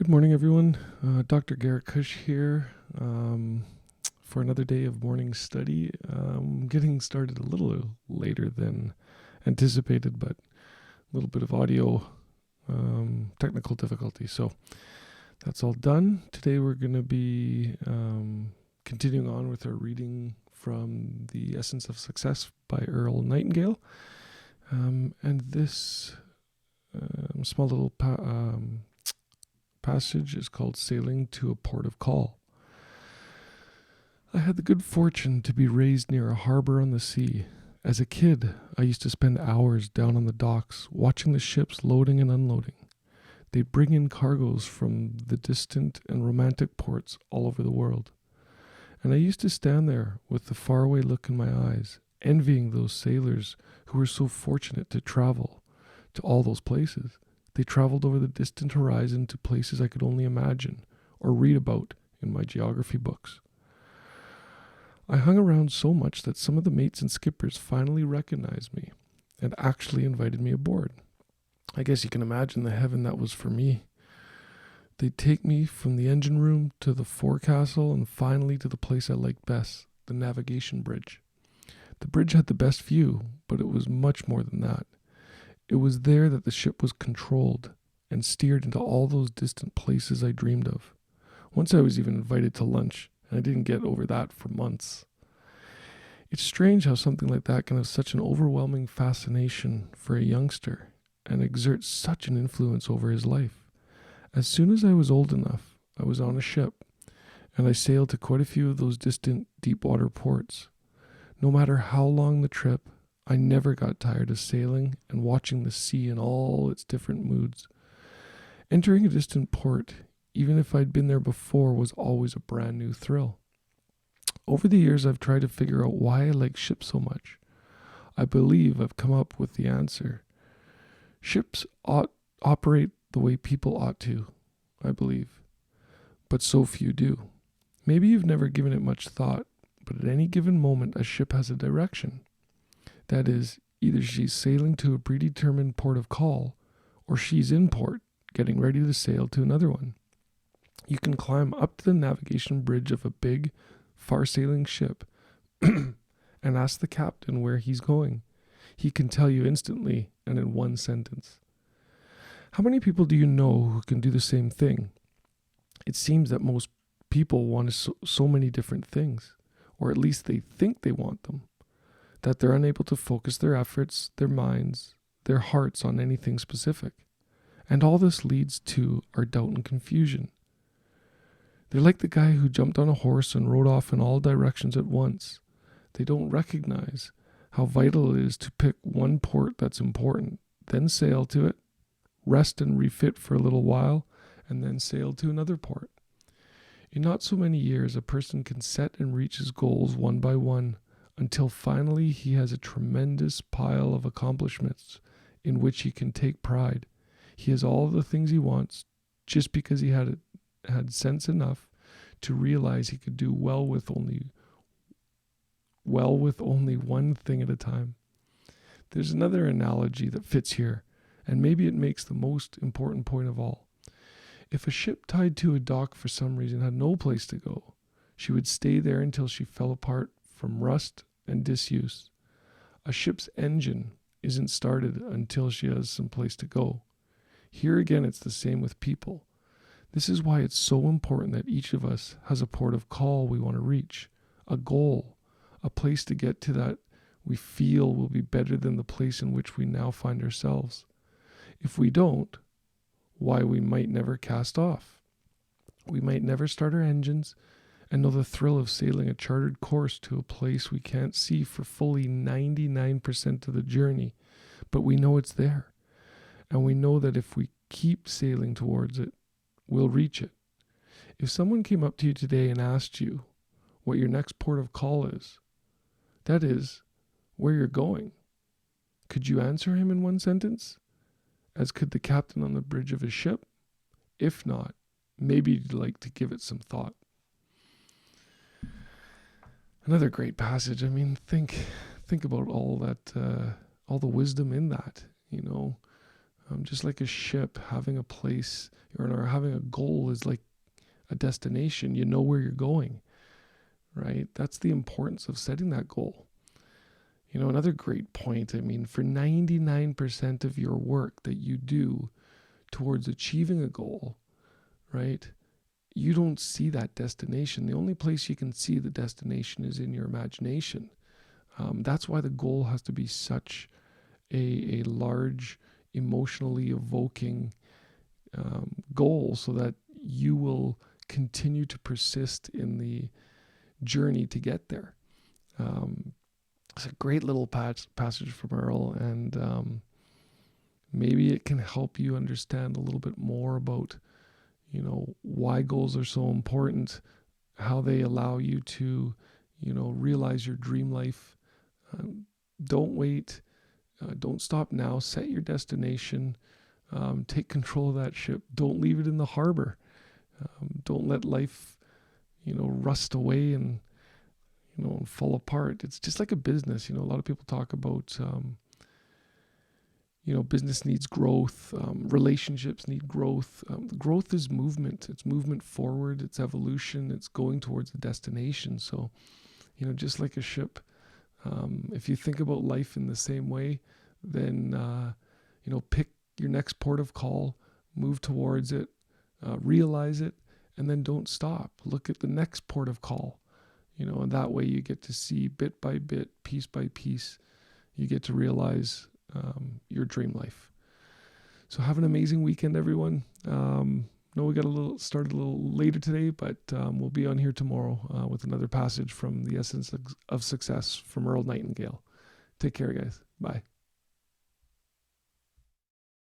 Good morning, everyone. Dr. Garrett Cush here for another day of morning study. Getting started a little later than anticipated, but a little bit of audio technical difficulty. So that's all done. Today we're going to be continuing on with our reading from The Essence of Success by Earl Nightingale. And this small little passage is called Sailing to a Port of Call. I had the good fortune to be raised near a harbor on the sea. As a kid, I used to spend hours down on the docks watching the ships loading and unloading. They'd bring in cargoes from the distant and romantic ports all over the world. And I used to stand there with the faraway look in my eyes, envying those sailors who were so fortunate to travel to all those places. They traveled over the distant horizon to places I could only imagine or read about in my geography books. I hung around so much that some of the mates and skippers finally recognized me and actually invited me aboard. I guess you can imagine the heaven that was for me. They'd take me from the engine room to the forecastle and finally to the place I liked best, the navigation bridge. The bridge had the best view, but it was much more than that. It was there that the ship was controlled and steered into all those distant places I dreamed of. Once I was even invited to lunch, and I didn't get over that for months. It's strange how something like that can have such an overwhelming fascination for a youngster and exert such an influence over his life. As soon as I was old enough, I was on a ship, and I sailed to quite a few of those distant deep-water ports. No matter how long the trip, I never got tired of sailing and watching the sea in all its different moods. Entering a distant port, even if I'd been there before, was always a brand new thrill. Over the years, I've tried to figure out why I like ships so much. I believe I've come up with the answer. Ships operate the way people ought to, I believe, but so few do. Maybe you've never given it much thought, but at any given moment, a ship has a direction. That is, either she's sailing to a predetermined port of call, or she's in port, getting ready to sail to another one. You can climb up to the navigation bridge of a big, far-sailing ship and ask the captain where he's going. He can tell you instantly and in one sentence. How many people do you know who can do the same thing? It seems that most people want so many different things, or at least they think they want them, that they're unable to focus their efforts, their minds, their hearts on anything specific. And all this leads to our doubt and confusion. They're like the guy who jumped on a horse and rode off in all directions at once. They don't recognize how vital it is to pick one port that's important, then sail to it, rest and refit for a little while, and then sail to another port. In not so many years, a person can set and reach his goals one by one, until finally he has a tremendous pile of accomplishments in which he can take pride. He has all of the things he wants just because he had sense enough to realize he could do well with only one thing at a time. There's another analogy that fits here, and maybe it makes the most important point of all. If a ship tied to a dock for some reason had no place to go, she would stay there until she fell apart from rust and disuse. A ship's engine isn't started until she has some place to go. Here again, it's the same with people. This is why it's so important that each of us has a port of call we want to reach, a goal, a place to get to that we feel will be better than the place in which we now find ourselves. If we don't, why, we might never cast off. We might never start our engines and know the thrill of sailing a chartered course to a place we can't see for fully 99% of the journey, but we know it's there. And we know that if we keep sailing towards it, we'll reach it. If someone came up to you today and asked you what your next port of call is, that is, where you're going, could you answer him in one sentence, as could the captain on the bridge of his ship? If not, maybe you'd like to give it some thought. Another great passage. I mean, think about all that, all the wisdom in that. You know, Just like a ship, having a place or having a goal is like a destination. You know where you're going, right? That's the importance of setting that goal. Another great point, I mean, for 99% of your work that you do towards achieving a goal, right? You don't see that destination. The only place you can see the destination is in your imagination. That's why the goal has to be such a large, emotionally evoking goal, so that you will continue to persist in the journey to get there. It's a great little passage from Earl, and maybe it can help you understand a little bit more about, why goals are so important, how they allow you to, realize your dream life. Don't wait. Don't stop now. Set your destination. Take control of that ship. Don't leave it in the harbor. Don't let life, rust away and, and fall apart. It's just like a business. A lot of people talk about, business needs growth. Relationships need growth. Growth is movement. It's movement forward. It's evolution. It's going towards a destination. So, just like a ship, if you think about life in the same way, then, pick your next port of call, move towards it, realize it, and then don't stop. Look at the next port of call, and that way you get to see bit by bit, piece by piece, you get to realize your dream life. So have an amazing weekend, everyone. No, we got started a little later today, but we'll be on here tomorrow with another passage from The Essence of Success from Earl Nightingale. Take care, guys. Bye.